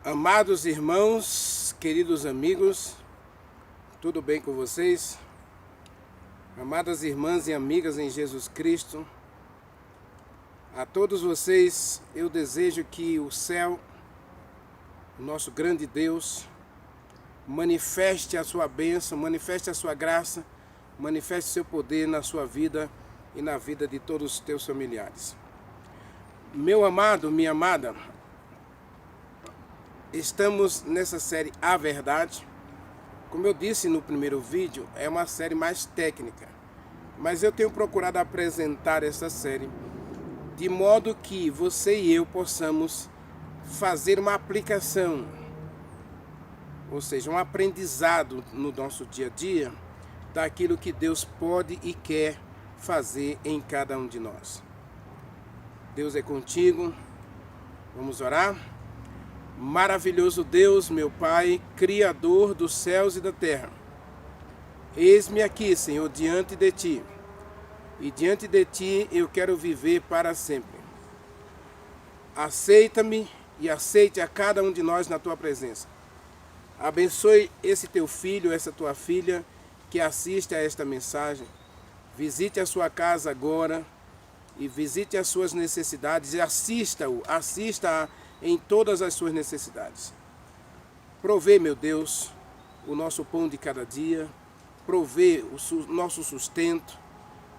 Amados irmãos, queridos amigos, tudo bem com vocês? Amadas irmãs e amigas em Jesus Cristo, a todos vocês eu desejo que o céu, o nosso grande Deus, manifeste a sua bênção, manifeste a sua graça, manifeste o seu poder na sua vida e na vida de todos os teus familiares. Meu amado, minha amada, estamos nessa série A Verdade. Como eu disse no primeiro vídeo, é uma série mais técnica, mas eu tenho procurado apresentar essa série de modo que você e eu possamos fazer uma aplicação, ou seja, um aprendizado no nosso dia a dia daquilo que Deus pode e quer fazer em cada um de nós. Deus é contigo. Vamos orar? Maravilhoso Deus, meu Pai, Criador dos céus e da terra, eis-me aqui, Senhor, diante de Ti, e diante de Ti eu quero viver para sempre. Aceita-me e aceite a cada um de nós na Tua presença. Abençoe esse Teu filho, essa Tua filha que assiste a esta mensagem. Visite a sua casa agora e visite as suas necessidades e assista em todas as suas necessidades. Provê, meu Deus, o nosso pão de cada dia, provê o nosso sustento,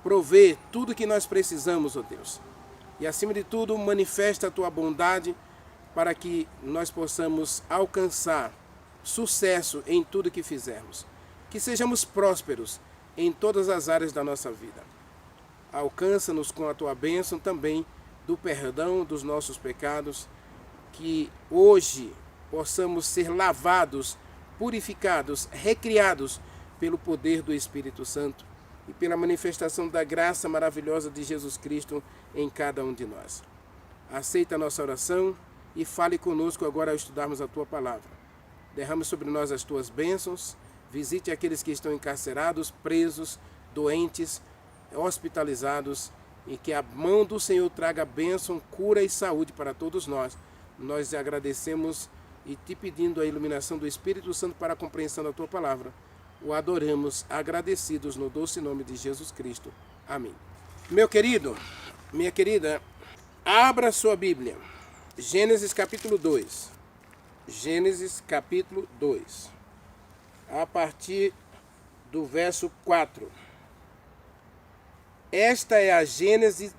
provê tudo que nós precisamos, ó Deus. E acima de tudo, manifesta a Tua bondade para que nós possamos alcançar sucesso em tudo que fizermos. Que sejamos prósperos em todas as áreas da nossa vida. Alcança-nos com a Tua bênção também do perdão dos nossos pecados, que hoje possamos ser lavados, purificados, recriados pelo poder do Espírito Santo e pela manifestação da graça maravilhosa de Jesus Cristo em cada um de nós. Aceita a nossa oração e fale conosco agora ao estudarmos a Tua palavra. Derrame sobre nós as Tuas bênçãos, visite aqueles que estão encarcerados, presos, doentes, hospitalizados, e que a mão do Senhor traga bênção, cura e saúde para todos nós. Nós agradecemos e te pedindo a iluminação do Espírito Santo para a compreensão da Tua palavra. O adoramos agradecidos no doce nome de Jesus Cristo. Amém. Meu querido, minha querida, abra sua Bíblia. Gênesis capítulo 2. Gênesis capítulo 2. A partir do verso 4. Esta é a gênese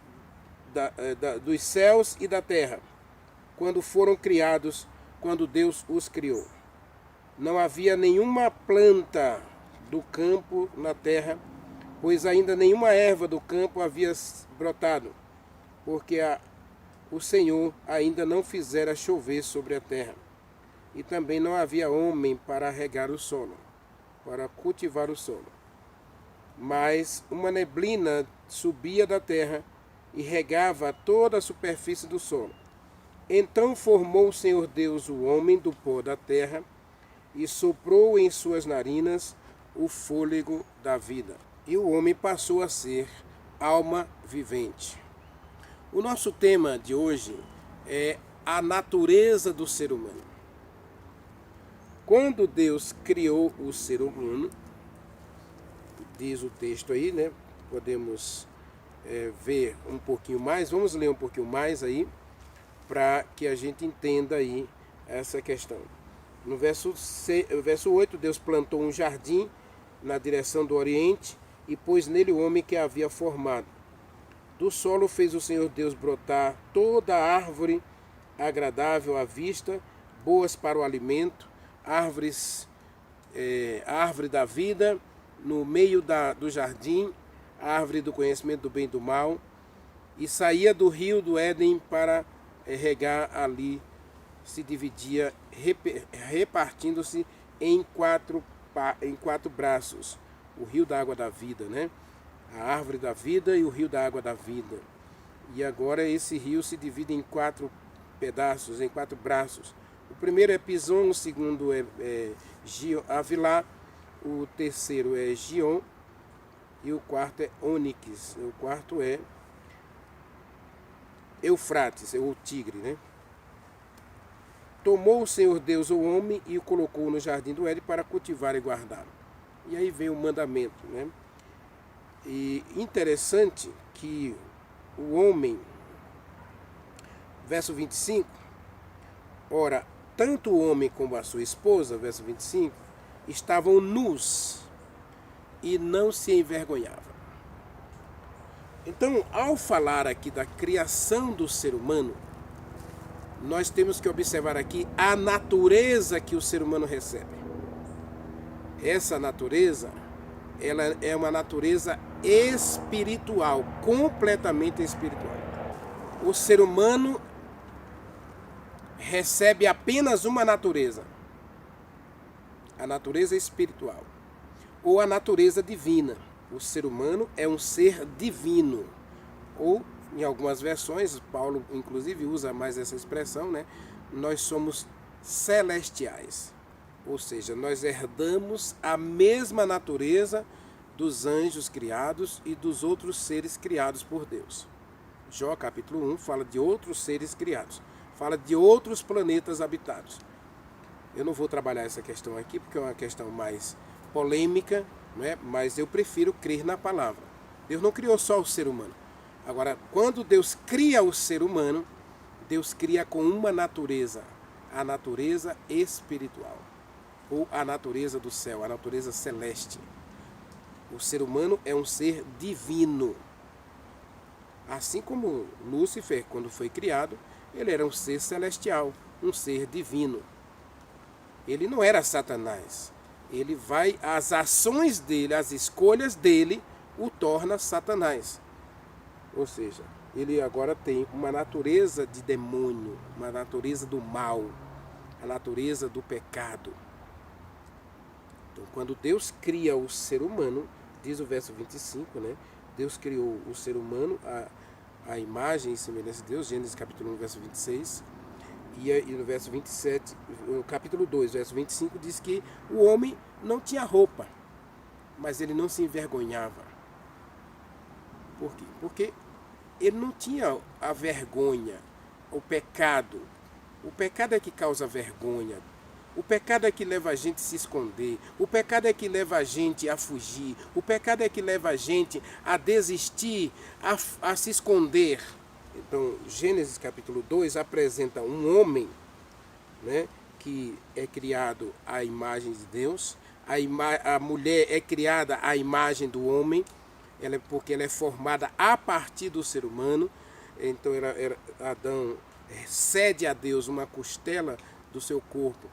dos céus e da terra, quando foram criados, quando Deus os criou. Não havia nenhuma planta do campo na terra, pois ainda nenhuma erva do campo havia brotado, porque o Senhor ainda não fizera chover sobre a terra. E também não havia homem para regar o solo, para cultivar o solo. Mas uma neblina subia da terra e regava toda a superfície do solo. Então formou o Senhor Deus o homem do pó da terra e soprou em suas narinas o fôlego da vida. E o homem passou a ser alma vivente. O nosso tema de hoje é a natureza do ser humano. Quando Deus criou o ser humano, diz o texto aí, né? Podemos ver um pouquinho mais, vamos ler um pouquinho mais aí, para que a gente entenda aí essa questão. No verso 8, Deus plantou um jardim na direção do oriente e pôs nele o homem que havia formado. Do solo fez o Senhor Deus brotar toda árvore agradável à vista, boas para o alimento, árvore da vida no meio do jardim, árvore do conhecimento do bem e do mal, e saía do rio do Éden para regar ali, se dividia, repartindo-se em quatro braços. O rio da água da vida, né? A árvore da vida e o rio da água da vida. E agora esse rio se divide em 4 pedaços, em 4 braços. O primeiro é Pison, o segundo é Avilá, o terceiro é Gion e o quarto é Ônix. O quarto é Eufrates, ou Tigre, né? tomou o Senhor Deus o homem e o colocou no jardim do Éden para cultivar e guardá-lo. E aí vem o mandamento, né? E interessante que o homem, verso 25, ora, tanto o homem como a sua esposa, verso 25, estavam nus e não se envergonhavam. Então, ao falar aqui da criação do ser humano, nós temos que observar aqui a natureza que o ser humano recebe. Essa natureza, ela é uma natureza espiritual, completamente espiritual. O ser humano recebe apenas uma natureza, a natureza espiritual, ou a natureza divina. O ser humano é um ser divino, ou em algumas versões, Paulo inclusive usa mais essa expressão, né? Nós somos celestiais, ou seja, nós herdamos a mesma natureza dos anjos criados e dos outros seres criados por Deus. Jó capítulo 1 fala de outros seres criados, fala de outros planetas habitados. Eu não vou trabalhar essa questão aqui porque é uma questão mais polêmica, né? Mas eu prefiro crer na palavra. Deus não criou só o ser humano. Agora, quando Deus cria o ser humano, Deus cria com uma natureza, a natureza espiritual, ou a natureza do céu, a natureza celeste. O ser humano é um ser divino. Assim como Lúcifer, quando foi criado, ele era um ser celestial, um ser divino. Ele não era Satanás. As ações dele, as escolhas dele, o torna Satanás. Ou seja, ele agora tem uma natureza de demônio, uma natureza do mal, a natureza do pecado. Então, quando Deus cria o ser humano, diz o verso 25, né? Deus criou o ser humano a imagem e semelhança de Deus, Gênesis capítulo 1, verso 26. E no verso 27, no capítulo 2, verso 25, diz que o homem não tinha roupa, mas ele não se envergonhava. Por quê? Porque ele não tinha a vergonha, o pecado. O pecado é que causa vergonha. O pecado é que leva a gente a se esconder. O pecado é que leva a gente a fugir. O pecado é que leva a gente a desistir, a se esconder. Então, Gênesis capítulo 2 apresenta um homem, né, que é criado à imagem de Deus. A mulher é criada à imagem do homem, porque ela é formada a partir do ser humano. Então, Adão cede a Deus uma costela do seu corpo,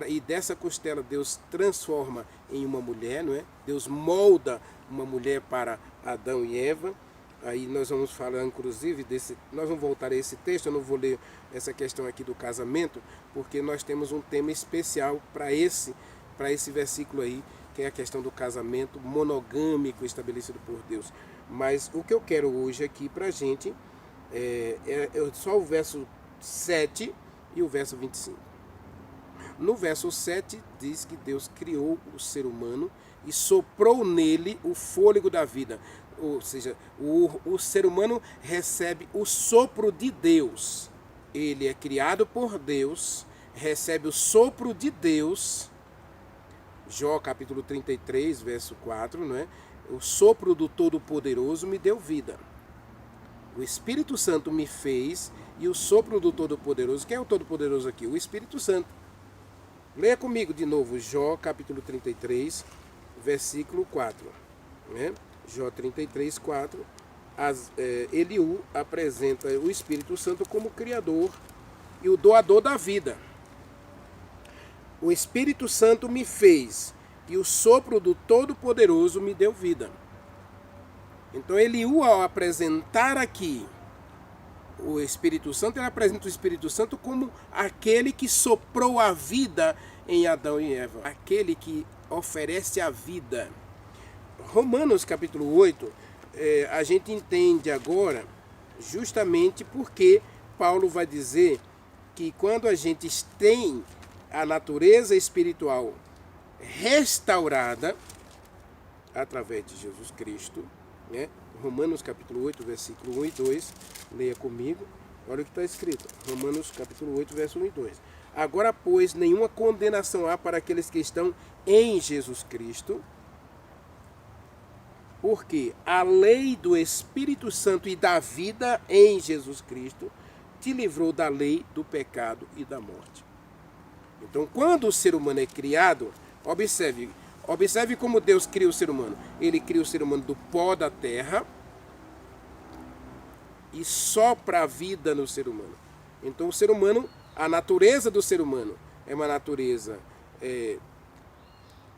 e dessa costela Deus transforma em uma mulher, não é? Deus molda uma mulher para Adão e Eva. Aí nós vamos falar, inclusive, nós vamos voltar a esse texto. Eu não vou ler essa questão aqui do casamento, porque nós temos um tema especial para esse versículo aí, que é a questão do casamento monogâmico estabelecido por Deus. Mas o que eu quero hoje aqui para a gente é só o verso 7 e o verso 25. No verso 7 diz que Deus criou o ser humano e soprou nele o fôlego da vida. Ou seja, o ser humano recebe o sopro de Deus. Ele é criado por Deus, recebe o sopro de Deus. Jó capítulo 33, verso 4, não é? O sopro do Todo-Poderoso me deu vida. O Espírito Santo me fez, e o sopro do Todo-Poderoso, quem é o Todo-Poderoso aqui? O Espírito Santo. Leia comigo de novo Jó capítulo 33, versículo 4. Né? Jó 33, 4. Eliú apresenta o Espírito Santo como Criador e o doador da vida. O Espírito Santo me fez, e o sopro do Todo-Poderoso me deu vida. Então Eliú, ao apresentar aqui o Espírito Santo, ele apresenta o Espírito Santo como aquele que soprou a vida em Adão e Eva, aquele que oferece a vida. Romanos capítulo 8, a gente entende agora justamente porque Paulo vai dizer que quando a gente tem a natureza espiritual restaurada através de Jesus Cristo, né? Romanos capítulo 8, versículo 1 e 2, leia comigo, olha o que está escrito, Romanos capítulo 8, verso 1 e 2. Agora, pois, nenhuma condenação há para aqueles que estão em Jesus Cristo, porque a lei do Espírito Santo e da vida em Jesus Cristo te livrou da lei do pecado e da morte. Então, quando o ser humano é criado, observe como Deus cria o ser humano. Ele cria o ser humano do pó da terra e sopra a vida no ser humano. Então, o ser humano, a natureza do ser humano é uma natureza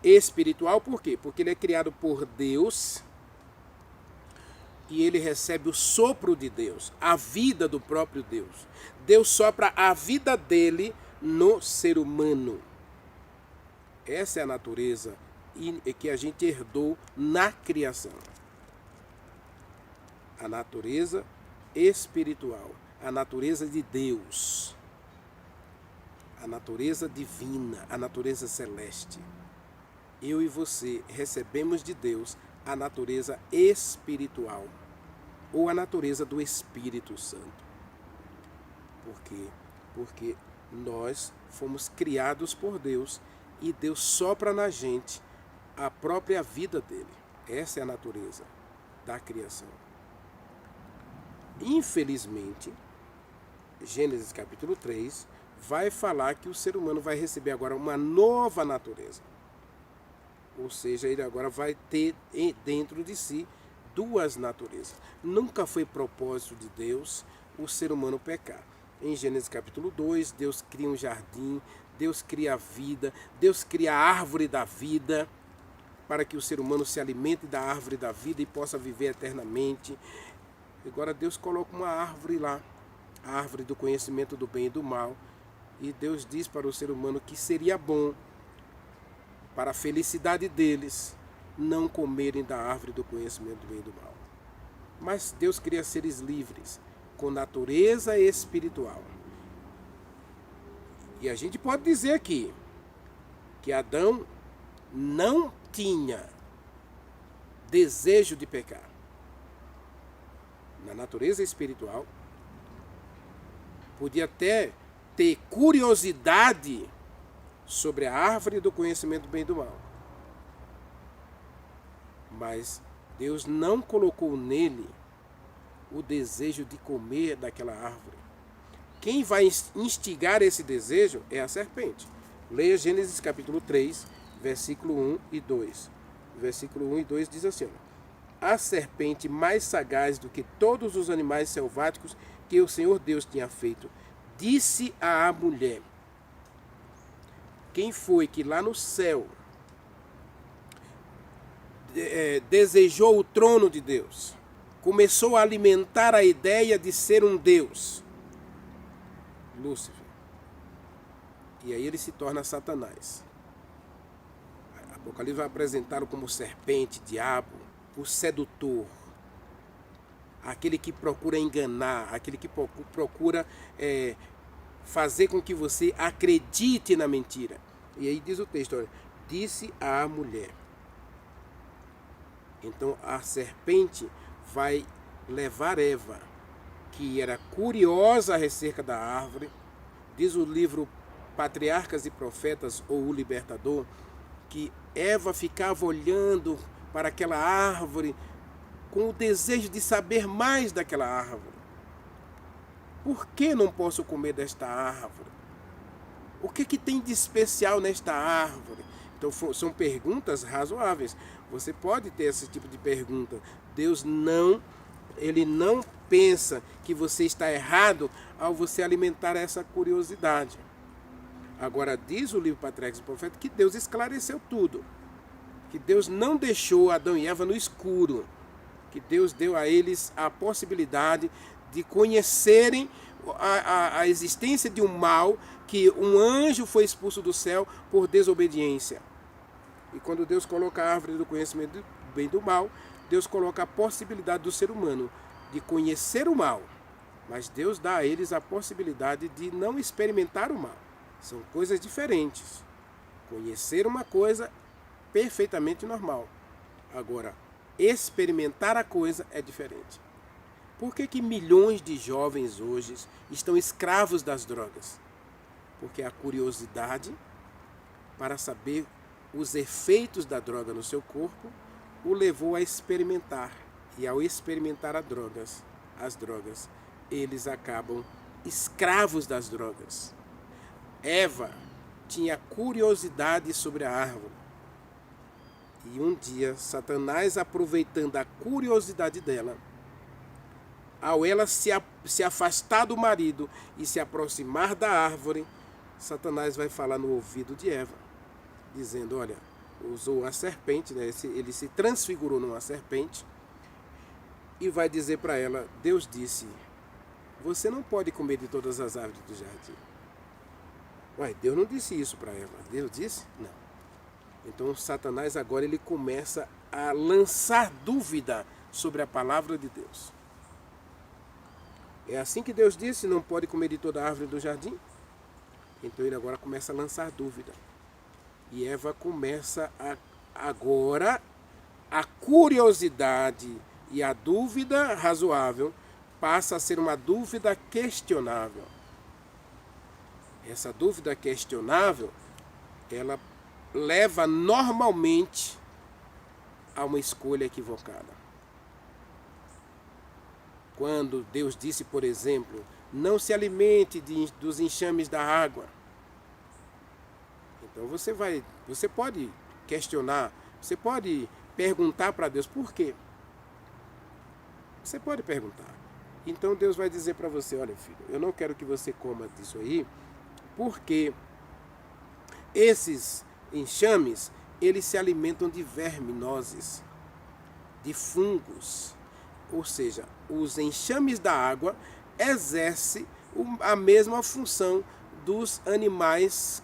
espiritual. Por quê? Porque ele é criado por Deus e ele recebe o sopro de Deus, a vida do próprio Deus. Deus sopra a vida dele no ser humano. Essa é a natureza que a gente herdou na criação. A natureza espiritual, a natureza de Deus, a natureza divina, a natureza celeste. Eu e você recebemos de Deus a natureza espiritual, ou a natureza do Espírito Santo. Por quê? Porque nós fomos criados por Deus e Deus sopra na gente a própria vida dele. Essa é a natureza da criação. Infelizmente, Gênesis capítulo 3 vai falar que o ser humano vai receber agora uma nova natureza. Ou seja, ele agora vai ter dentro de si duas naturezas. Nunca foi propósito de Deus o ser humano pecar. Em Gênesis capítulo 2, Deus cria um jardim, Deus cria a vida, Deus cria a árvore da vida, para que o ser humano se alimente da árvore da vida e possa viver eternamente. Agora Deus coloca uma árvore lá, a árvore do conhecimento do bem e do mal, e Deus diz para o ser humano que seria bom, para a felicidade deles, não comerem da árvore do conhecimento do bem e do mal. Mas Deus cria seres livres, com natureza espiritual. E a gente pode dizer aqui que Adão não tinha desejo de pecar. Na natureza espiritual, podia até ter curiosidade sobre a árvore do conhecimento do bem e do mal. Mas Deus não colocou nele o desejo de comer daquela árvore. Quem vai instigar esse desejo é a serpente. Leia Gênesis capítulo 3, versículo 1 e 2. Versículo 1 e 2 diz assim: a serpente mais sagaz do que todos os animais selváticos que o Senhor Deus tinha feito, disse à mulher. Quem foi que lá no céu desejou o trono de Deus? Começou a alimentar a ideia de ser um Deus? Lúcifer. E aí ele se torna Satanás. Apocalipse vai apresentá-lo como serpente, diabo, o sedutor, aquele que procura enganar, aquele que procura fazer com que você acredite na mentira. E aí diz o texto, olha, disse à mulher. Então a serpente vai levar Eva, que era curiosa acerca da árvore. Diz o livro Patriarcas e Profetas, ou O Libertador, que Eva ficava olhando para aquela árvore com o desejo de saber mais daquela árvore. Por que não posso comer desta árvore? O que tem de especial nesta árvore? Então são perguntas razoáveis. Você pode ter esse tipo de pergunta. Deus ele não pensa que você está errado ao você alimentar essa curiosidade. Agora diz o livro Patriarcas e Profetas que Deus esclareceu tudo. Que Deus não deixou Adão e Eva no escuro. Que Deus deu a eles a possibilidade de conhecerem a existência de um mal, que um anjo foi expulso do céu por desobediência. E quando Deus coloca a árvore do conhecimento do bem e do mal, Deus coloca a possibilidade do ser humano de conhecer o mal. Mas Deus dá a eles a possibilidade de não experimentar o mal. São coisas diferentes. Conhecer uma coisa perfeitamente normal. Agora, experimentar a coisa é diferente. Por que milhões de jovens hoje estão escravos das drogas? porque a curiosidade para saber os efeitos da droga no seu corpo o levou a experimentar. E ao experimentar as drogas, eles acabam escravos das drogas. Eva tinha curiosidade sobre a árvore. E um dia, Satanás, aproveitando a curiosidade dela, ao ela se afastar do marido e se aproximar da árvore, Satanás vai falar no ouvido de Eva, dizendo, olha, usou a serpente, né? Ele se transfigurou numa serpente, e vai dizer para ela, Deus disse, você não pode comer de todas as árvores do jardim. Ué, Deus não disse isso para Eva. Deus disse? Não. Então Satanás agora ele começa a lançar dúvida sobre a palavra de Deus. É assim que Deus disse, não pode comer de toda a árvore do jardim? Então ele agora começa a lançar dúvida. E Eva começa agora a curiosidade e a dúvida razoável passa a ser uma dúvida questionável. Essa dúvida questionável, ela leva normalmente a uma escolha equivocada. Quando Deus disse, por exemplo, não se alimente dos enxames da água. Então você pode questionar, você pode perguntar para Deus por quê. Você pode perguntar. Então Deus vai dizer para você, olha filho, eu não quero que você coma disso aí, porque esses enxames, eles se alimentam de verminoses, de fungos. Ou seja, os enxames da água exercem a mesma função dos animais,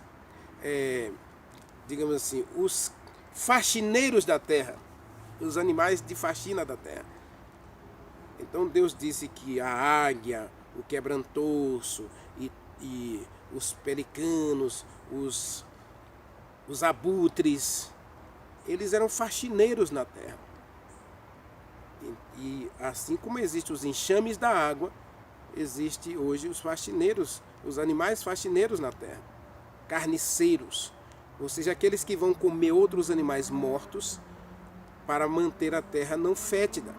digamos assim, os faxineiros da terra, os animais de faxina da terra. Então Deus disse que a águia, o quebrantoço e os pelicanos, os abutres, eles eram faxineiros na terra. E assim como existem os enxames da água, existe hoje os faxineiros, os animais faxineiros na terra, carniceiros, ou seja, aqueles que vão comer outros animais mortos para manter a terra não fétida.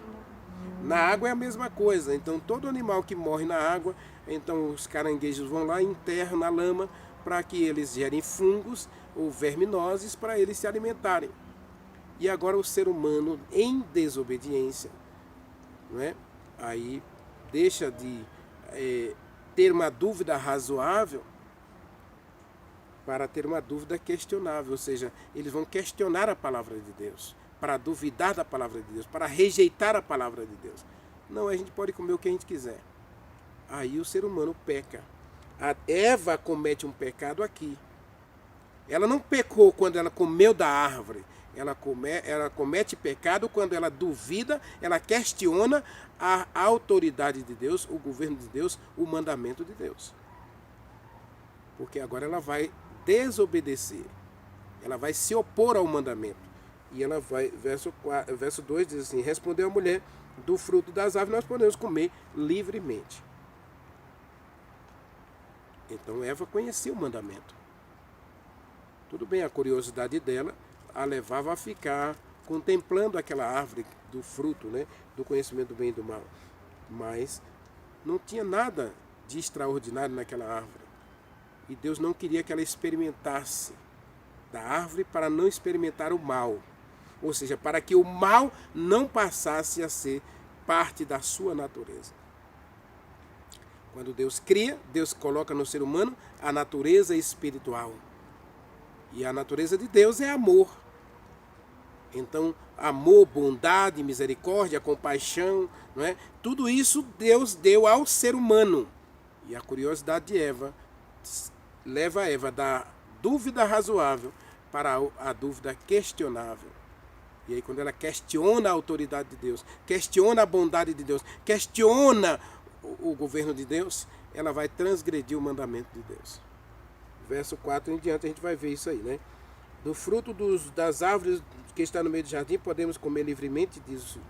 Na água é a mesma coisa, então todo animal que morre na água, então os caranguejos vão lá e enterram na lama para que eles gerem fungos ou verminoses para eles se alimentarem. E agora o ser humano, em desobediência, não é? Aí deixa de ter uma dúvida razoável para ter uma dúvida questionável, ou seja, eles vão questionar a palavra de Deus, para duvidar da palavra de Deus, para rejeitar a palavra de Deus. Não, a gente pode comer o que a gente quiser. Aí o ser humano peca. A Eva comete um pecado aqui. Ela não pecou quando ela comeu da árvore. Ela comete pecado quando ela duvida, ela questiona a autoridade de Deus, o governo de Deus, o mandamento de Deus. Porque agora ela vai desobedecer. Ela vai se opor ao mandamento. E ela vai, verso 2 diz assim, respondeu a mulher, do fruto das árvores nós podemos comer livremente. Então Eva conhecia o mandamento. Tudo bem, a curiosidade dela a levava a ficar contemplando aquela árvore do fruto, né, do conhecimento do bem e do mal. Mas não tinha nada de extraordinário naquela árvore. E Deus não queria que ela experimentasse da árvore para não experimentar o mal. Ou seja, para que o mal não passasse a ser parte da sua natureza. Quando Deus cria, Deus coloca no ser humano a natureza espiritual. E a natureza de Deus é amor. Então, amor, bondade, misericórdia, compaixão, não é? Tudo isso Deus deu ao ser humano. E a curiosidade de Eva leva a Eva da dúvida razoável para a dúvida questionável. E aí quando ela questiona a autoridade de Deus, questiona a bondade de Deus, questiona o governo de Deus, ela vai transgredir o mandamento de Deus. Verso 4 em diante a gente vai ver isso aí, né? Do fruto das árvores que está no meio do jardim podemos comer livremente,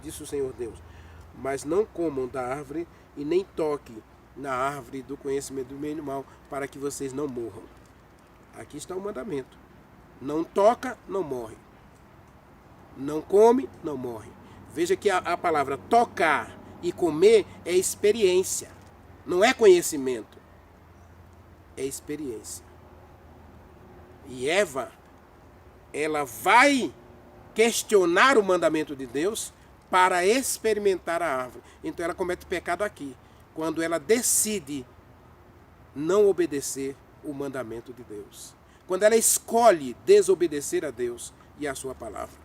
disse o Senhor Deus. Mas não comam da árvore e nem toque na árvore do conhecimento do bem e do mal, para que vocês não morram. Aqui está o mandamento. Não toca, não morre. Não come, não morre. Veja que a palavra tocar e comer é experiência. Não é conhecimento. É experiência. E Eva, ela vai questionar o mandamento de Deus para experimentar a árvore. Então ela comete pecado aqui, quando ela decide não obedecer o mandamento de Deus. Quando ela escolhe desobedecer a Deus e a sua palavra.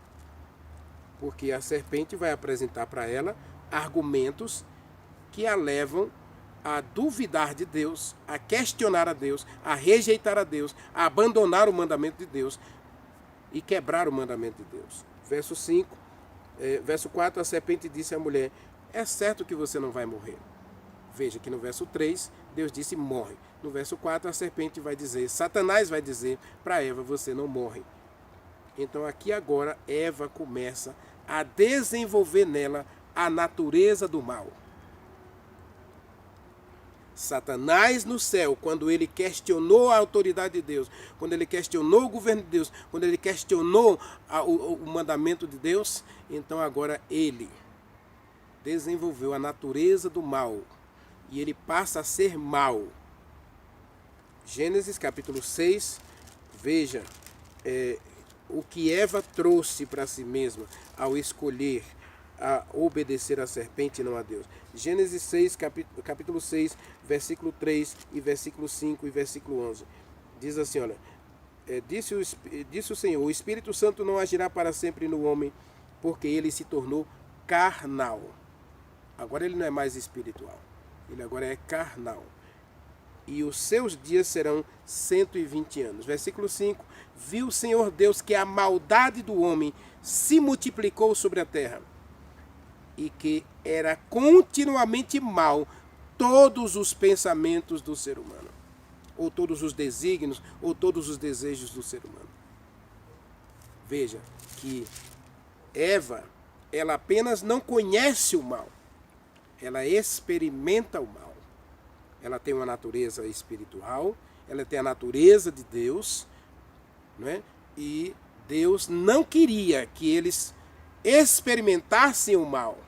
Porque a serpente vai apresentar para ela argumentos que a levam a duvidar de Deus, a questionar a Deus, a rejeitar a Deus, a abandonar o mandamento de Deus e quebrar o mandamento de Deus. Verso 4, a serpente disse à mulher: é certo que você não vai morrer. Veja que no verso 3, Deus disse morre. No verso 4, a serpente vai dizer, Satanás vai dizer para Eva: você não morre. Então aqui agora Eva começa a desenvolver nela a natureza do mal. Satanás no céu, quando ele questionou a autoridade de Deus, quando ele questionou o governo de Deus, quando ele questionou o mandamento de Deus, então agora ele desenvolveu a natureza do mal e ele passa a ser mal. Gênesis capítulo 6, veja o que Eva trouxe para si mesma ao escolher a obedecer à serpente e não a Deus. Gênesis 6, capítulo 6, versículo 3 e versículo 5 e versículo 11. Diz assim, olha, disse o Senhor: o Espírito Santo não agirá para sempre no homem, porque ele se tornou carnal. Agora ele não é mais espiritual, ele agora é carnal. E os seus dias serão 120 anos. Versículo 5, viu o Senhor Deus que a maldade do homem se multiplicou sobre a terra, e que era continuamente mal todos os pensamentos do ser humano, ou todos os desígnios, ou todos os desejos do ser humano. Veja que Eva, ela apenas não conhece o mal, ela experimenta o mal. Ela tem uma natureza espiritual, ela tem a natureza de Deus, né? E Deus não queria que eles experimentassem o mal.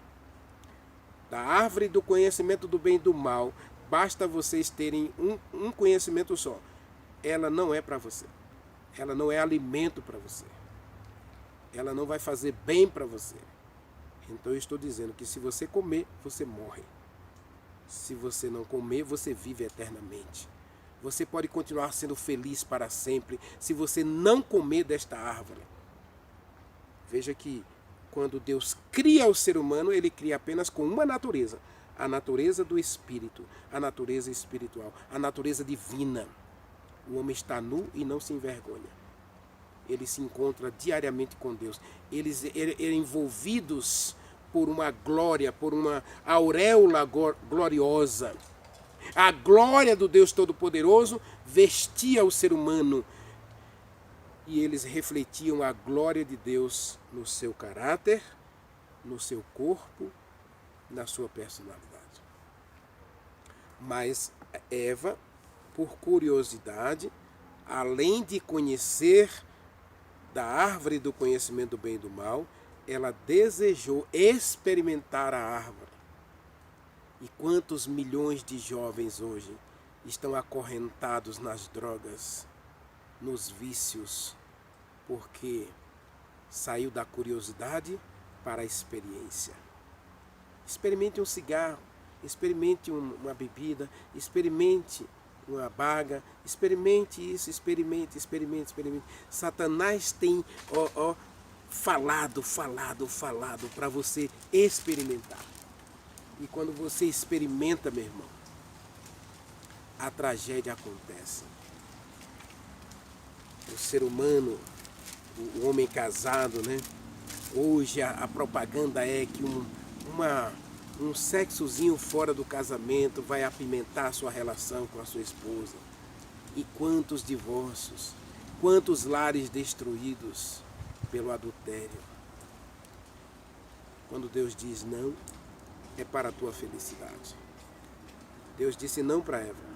Da árvore do conhecimento do bem e do mal, basta vocês terem um conhecimento só. Ela não é para você. Ela não é alimento para você. Ela não vai fazer bem para você. Então eu estou dizendo que se você comer, você morre. Se você não comer, você vive eternamente. Você pode continuar sendo feliz para sempre se você não comer desta árvore. Veja que quando Deus cria o ser humano, ele cria apenas com uma natureza. A natureza do Espírito, a natureza espiritual, a natureza divina. O homem está nu e não se envergonha. Ele se encontra diariamente com Deus. Eles envolvidos por uma glória, por uma auréola gloriosa. A glória do Deus Todo-Poderoso vestia o ser humano. E eles refletiam a glória de Deus no seu caráter, no seu corpo, na sua personalidade. Mas Eva, por curiosidade, além de conhecer da árvore do conhecimento do bem e do mal, ela desejou experimentar a árvore. E quantos milhões de jovens hoje estão acorrentados nas drogas, nos vícios, porque saiu da curiosidade para a experiência. Experimente um cigarro, experimente uma bebida, experimente uma baga, experimente isso, experimente. Satanás tem falado para você experimentar. E quando você experimenta, meu irmão, a tragédia acontece. O ser humano, o homem casado, né? Hoje a propaganda é que um sexozinho fora do casamento vai apimentar a sua relação com a sua esposa. E quantos divórcios, quantos lares destruídos pelo adultério. Quando Deus diz não, é para a tua felicidade. Deus disse não para Eva.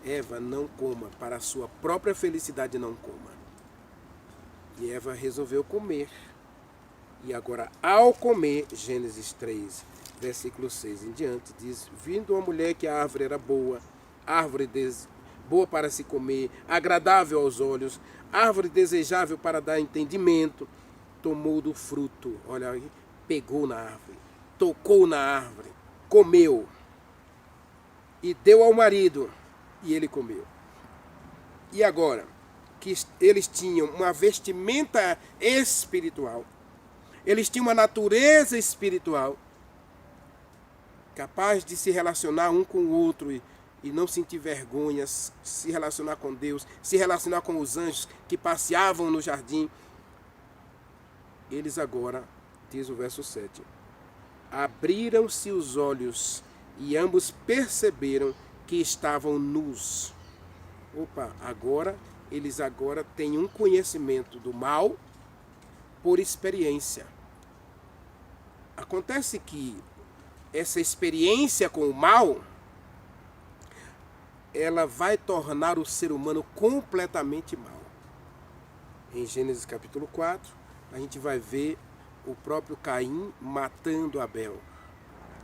Eva, não coma, para a sua própria felicidade não coma. E Eva resolveu comer. E agora, ao comer, Gênesis 3, versículo 6 em diante, diz: vindo uma mulher que a árvore era boa, boa para se comer, agradável aos olhos, árvore desejável para dar entendimento, tomou do fruto, olha aí, pegou na árvore, tocou na árvore, comeu, e deu ao marido, e ele comeu. E agora, que eles tinham uma vestimenta espiritual, eles tinham uma natureza espiritual, capaz de se relacionar um com o outro e não sentir vergonhas, se relacionar com Deus, se relacionar com os anjos que passeavam no jardim. Eles agora, diz o verso 7, abriram-se os olhos e ambos perceberam que estavam nus. Opa, eles agora têm um conhecimento do mal por experiência. Acontece que essa experiência com o mal, ela vai tornar o ser humano completamente mau. Em Gênesis capítulo 4, a gente vai ver o próprio Caim matando Abel.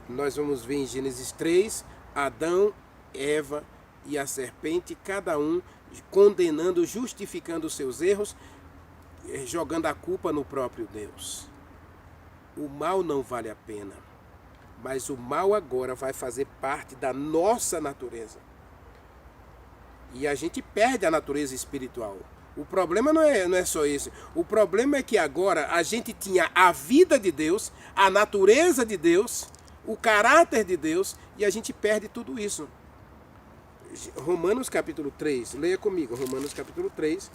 Nós vamos ver em Gênesis 3, Adão, Eva e a serpente, cada um condenando, justificando os seus erros, jogando a culpa no próprio Deus. O mal não vale a pena, mas o mal agora vai fazer parte da nossa natureza. E a gente perde a natureza espiritual. O problema não é só esse. O problema é que agora a gente tinha a vida de Deus, a natureza de Deus, o caráter de Deus, e a gente perde tudo isso. Romanos capítulo 3, leia comigo, Romanos capítulo 3,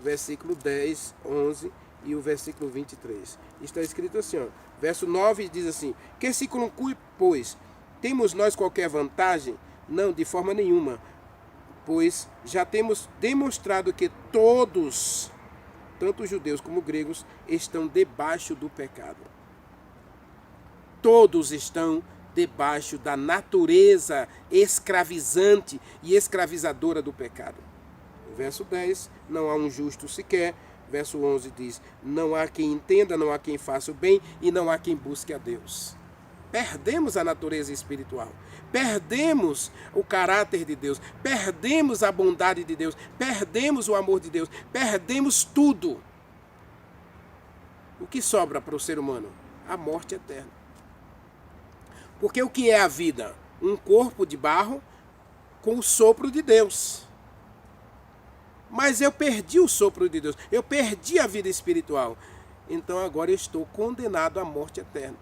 versículo 10, 11 e o versículo 23. Está escrito assim, ó, verso 9 diz assim: que se conclui, pois, temos nós qualquer vantagem? Não, de forma nenhuma, pois já temos demonstrado que todos, tanto judeus como gregos, estão debaixo do pecado. Todos estão debaixo da natureza escravizante e escravizadora do pecado. Verso 10, não há um justo sequer. Verso 11 diz, não há quem entenda, não há quem faça o bem e não há quem busque a Deus. Perdemos a natureza espiritual, perdemos o caráter de Deus, perdemos a bondade de Deus, perdemos o amor de Deus, perdemos tudo. O que sobra para o ser humano? A morte eterna. Porque o que é a vida? Um corpo de barro com o sopro de Deus. Mas eu perdi o sopro de Deus, eu perdi a vida espiritual. Então agora eu estou condenado à morte eterna.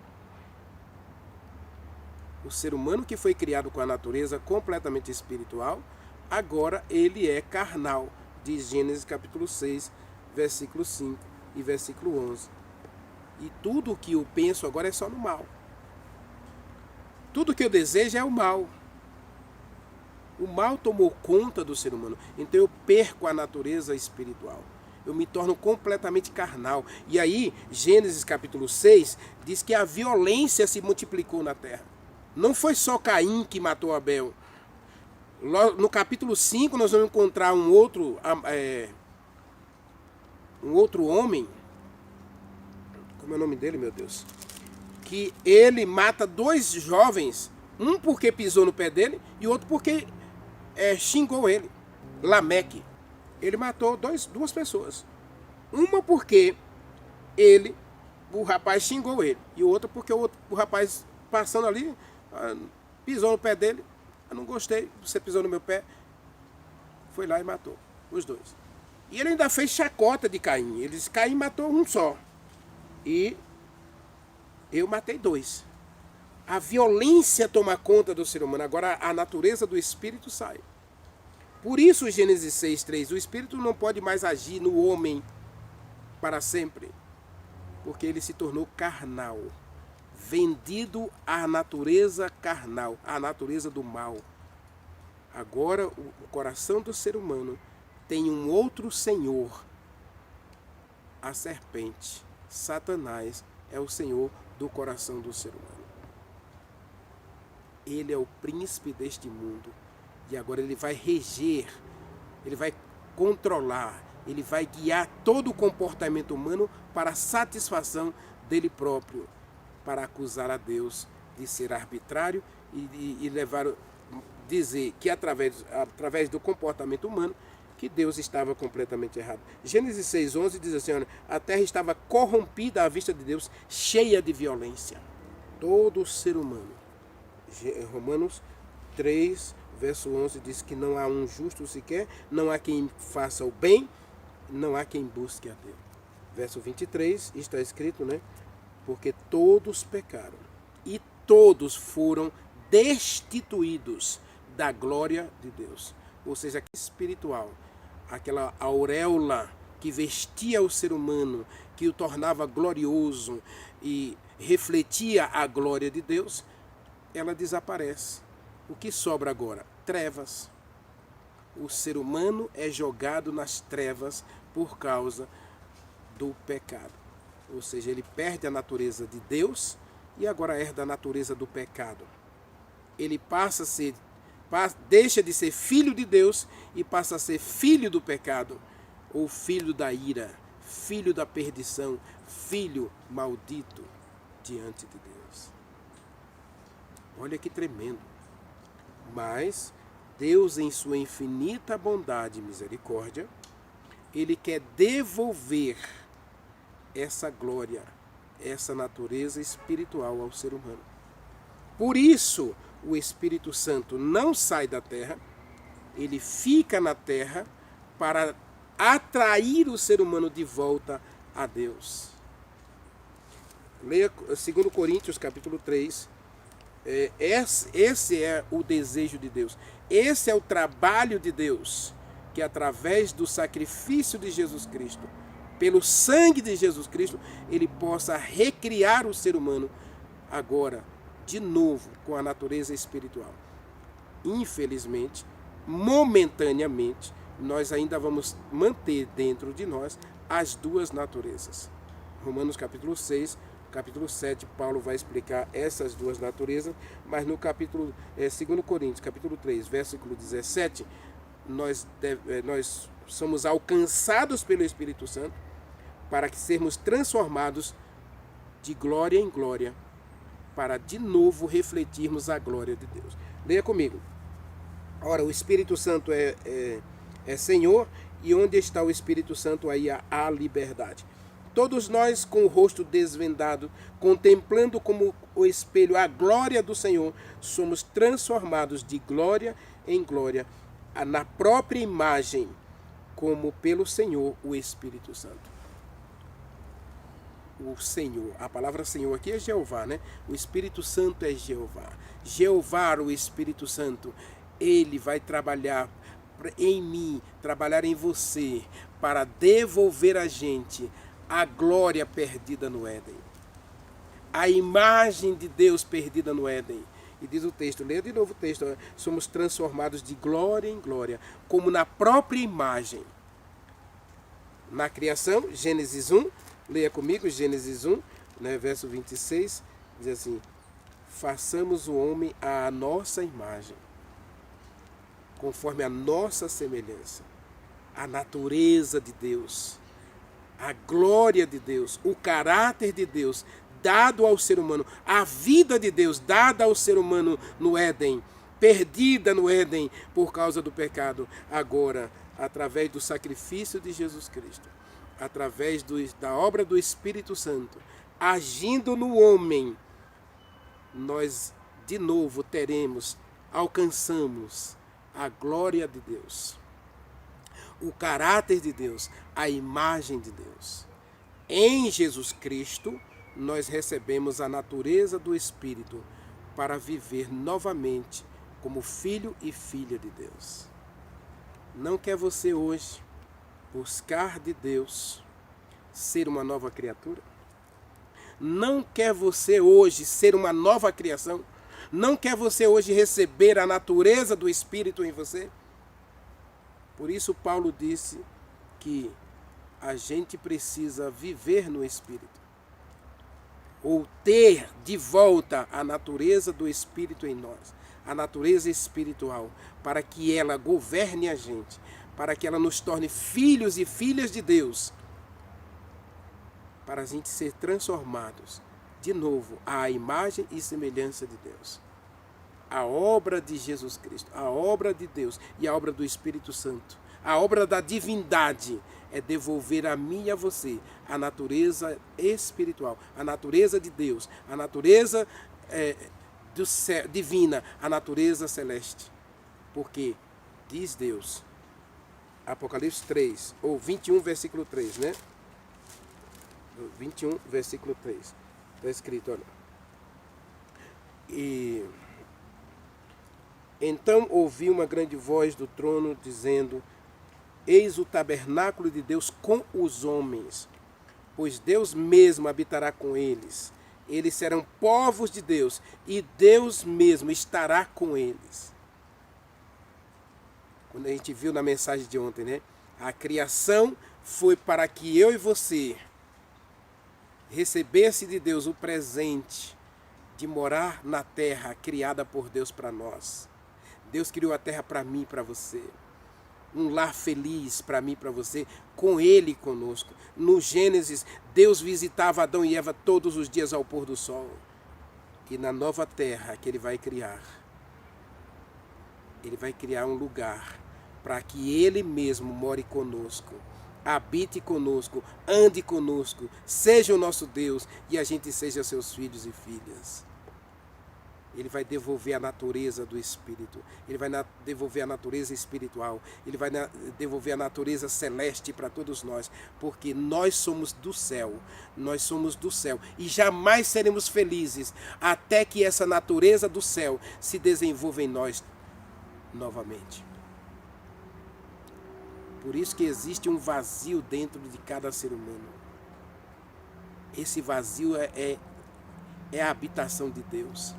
O ser humano que foi criado com a natureza completamente espiritual, agora ele é carnal. Diz Gênesis capítulo 6, versículo 5 e versículo 11. E tudo o que eu penso agora é só no mal. Tudo que eu desejo é o mal. O mal tomou conta do ser humano. Então eu perco a natureza espiritual. Eu me torno completamente carnal. E aí, Gênesis capítulo 6 diz que a violência se multiplicou na terra. Não foi só Caim que matou Abel. No capítulo 5 nós vamos encontrar um outro homem. Como é o nome dele, meu Deus? Que ele mata dois jovens, um porque pisou no pé dele e outro porque xingou ele, Lameque. Ele matou duas pessoas. Uma porque o rapaz xingou ele, e outra porque o rapaz passando ali, pisou no pé dele, eu não gostei, você pisou no meu pé, foi lá e matou os dois. E ele ainda fez chacota de Caim. Ele disse, Caim matou um só, e eu matei dois. A violência toma conta do ser humano. Agora a natureza do espírito sai. Por isso, Gênesis 6:3, o espírito não pode mais agir no homem para sempre, porque ele se tornou carnal, vendido à natureza carnal, à natureza do mal. Agora o coração do ser humano tem um outro senhor, a serpente. Satanás é o senhor do coração do ser humano. Ele é o príncipe deste mundo. E agora ele vai reger, ele vai controlar, ele vai guiar todo o comportamento humano para a satisfação dele próprio, para acusar a Deus de ser arbitrário e dizer que através do comportamento humano que Deus estava completamente errado. Gênesis 6:11 diz assim, olha, a terra estava corrompida à vista de Deus, cheia de violência. Todo ser humano. Romanos 3, verso 11 diz que não há um justo sequer, não há quem faça o bem, não há quem busque a Deus. Verso 23 está escrito, né? Porque todos pecaram e todos foram destituídos da glória de Deus. Ou seja, espiritual, aquela auréola que vestia o ser humano, que o tornava glorioso e refletia a glória de Deus, ela desaparece. O que sobra agora? Trevas. O ser humano é jogado nas trevas por causa do pecado. Ou seja, ele perde a natureza de Deus e agora herda a natureza do pecado. Ele deixa de ser filho de Deus e passa a ser filho do pecado, ou filho da ira, filho da perdição, filho maldito diante de Deus. Olha que tremendo. Mas Deus, em sua infinita bondade e misericórdia, Ele quer devolver essa glória, essa natureza espiritual ao ser humano. Por isso, o Espírito Santo não sai da terra, ele fica na terra para atrair o ser humano de volta a Deus. Leia 2 Coríntios capítulo 3. Esse é o desejo de Deus. Esse é o trabalho de Deus, que através do sacrifício de Jesus Cristo, pelo sangue de Jesus Cristo, ele possa recriar o ser humano agora, de novo, com a natureza espiritual. Infelizmente, momentaneamente, nós ainda vamos manter dentro de nós as duas naturezas. Romanos capítulo 6, capítulo 7, Paulo vai explicar essas duas naturezas, mas no capítulo 2 Coríntios, capítulo 3, versículo 17, nós somos alcançados pelo Espírito Santo para que sermos transformados de glória em glória, para de novo refletirmos a glória de Deus. Leia comigo. Ora, o Espírito Santo é Senhor, e onde está o Espírito Santo, aí há liberdade. Todos nós, com o rosto desvendado, contemplando como o espelho a glória do Senhor, somos transformados de glória em glória, na própria imagem, como pelo Senhor, o Espírito Santo. O Senhor, a palavra Senhor aqui é Jeová, né? O Espírito Santo é Jeová. Jeová, o Espírito Santo, ele vai trabalhar em mim, trabalhar em você, para devolver a gente a glória perdida no Éden. A imagem de Deus perdida no Éden. E diz o texto, leia de novo o texto, somos transformados de glória em glória, como na própria imagem. Na criação, Gênesis 1, leia comigo, Gênesis 1, né, verso 26, diz assim, façamos o homem à nossa imagem, conforme a nossa semelhança, a natureza de Deus, a glória de Deus, o caráter de Deus dado ao ser humano, a vida de Deus dada ao ser humano no Éden, perdida no Éden por causa do pecado, agora, através do sacrifício de Jesus Cristo, através da obra do Espírito Santo, agindo no homem, nós de novo alcançamos a glória de Deus, o caráter de Deus, a imagem de Deus. Em Jesus Cristo, nós recebemos a natureza do Espírito para viver novamente como filho e filha de Deus. Não quer você hoje buscar de Deus ser uma nova criatura? Não quer você hoje ser uma nova criação? Não quer você hoje receber a natureza do Espírito em você? Por isso Paulo disse que a gente precisa viver no Espírito. ou ter de volta a natureza do Espírito em nós, a natureza espiritual, para que ela governe a gente, para que ela nos torne filhos e filhas de Deus, para a gente ser transformados de novo à imagem e semelhança de Deus. A obra de Jesus Cristo, a obra de Deus e a obra do Espírito Santo, a obra da divindade é devolver a mim e a você a natureza espiritual, a natureza de Deus, a natureza do céu, divina, a natureza celeste. Porque diz Deus, Apocalipse 3, ou 21, versículo 3, né? 21, versículo 3. Está escrito, olha. E então ouvi uma grande voz do trono dizendo: eis o tabernáculo de Deus com os homens, pois Deus mesmo habitará com eles. Eles serão povos de Deus, e Deus mesmo estará com eles. Quando a gente viu na mensagem de ontem, né? A criação foi para que eu e você recebesse de Deus o presente de morar na terra criada por Deus para nós. Deus criou a terra para mim e para você. Um lar feliz para mim e para você, com Ele conosco. No Gênesis, Deus visitava Adão e Eva todos os dias ao pôr do sol. E na nova terra que Ele vai criar um lugar para que Ele mesmo more conosco, habite conosco, ande conosco, seja o nosso Deus e a gente seja seus filhos e filhas. Ele vai devolver a natureza do Espírito. Ele vai devolver a natureza espiritual. Ele vai devolver a natureza celeste para todos nós. Porque nós somos do céu. Nós somos do céu. E jamais seremos felizes até que essa natureza do céu se desenvolva em nós novamente. Por isso que existe um vazio dentro de cada ser humano. Esse vazio é a habitação de Deus.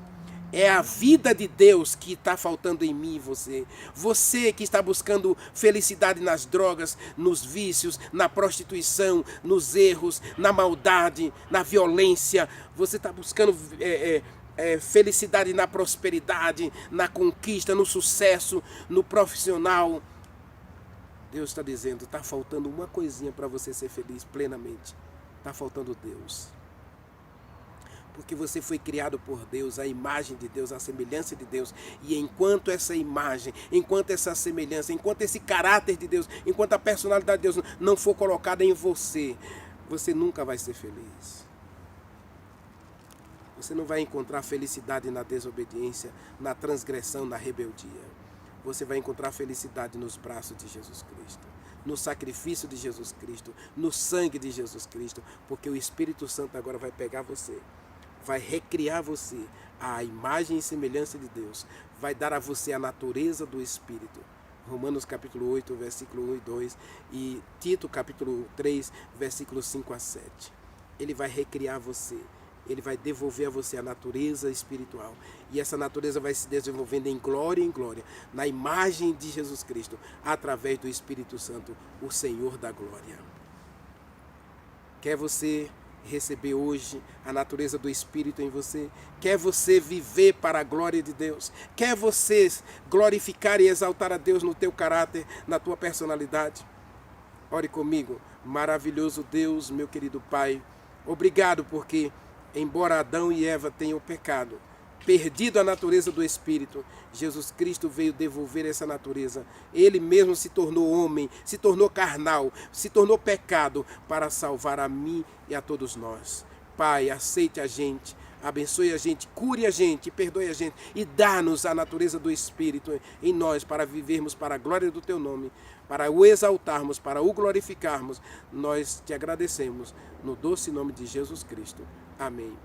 É a vida de Deus que está faltando em mim e você. Você que está buscando felicidade nas drogas, nos vícios, na prostituição, nos erros, na maldade, na violência. Você está buscando felicidade na prosperidade, na conquista, no sucesso, no profissional. Deus está dizendo, está faltando uma coisinha para você ser feliz plenamente. Está faltando Deus. Porque você foi criado por Deus, a imagem de Deus, a semelhança de Deus. E enquanto essa imagem, enquanto essa semelhança, enquanto esse caráter de Deus, enquanto a personalidade de Deus não for colocada em você, você nunca vai ser feliz. Você não vai encontrar felicidade na desobediência, na transgressão, na rebeldia. Você vai encontrar felicidade nos braços de Jesus Cristo, no sacrifício de Jesus Cristo, no sangue de Jesus Cristo, porque o Espírito Santo agora vai pegar você, vai recriar você à imagem e semelhança de Deus, vai dar a você a natureza do Espírito. Romanos capítulo 8, versículo 1 e 2 e Tito capítulo 3, versículos 5 a 7. Ele vai recriar você. Ele vai devolver a você a natureza espiritual. E essa natureza vai se desenvolvendo em glória, na imagem de Jesus Cristo, através do Espírito Santo, o Senhor da glória. Quer você receber hoje a natureza do Espírito em você? Quer você viver para a glória de Deus? Quer você glorificar e exaltar a Deus no teu caráter, na tua personalidade? Ore comigo. Maravilhoso Deus, meu querido Pai, obrigado porque embora Adão e Eva tenham pecado, perdido a natureza do Espírito, Jesus Cristo veio devolver essa natureza. Ele mesmo se tornou homem, se tornou carnal, se tornou pecado para salvar a mim e a todos nós. Pai, aceite a gente, abençoe a gente, cure a gente, perdoe a gente e dá-nos a natureza do Espírito em nós para vivermos para a glória do Teu nome, para o exaltarmos, para o glorificarmos. Nós te agradecemos no doce nome de Jesus Cristo. Amém.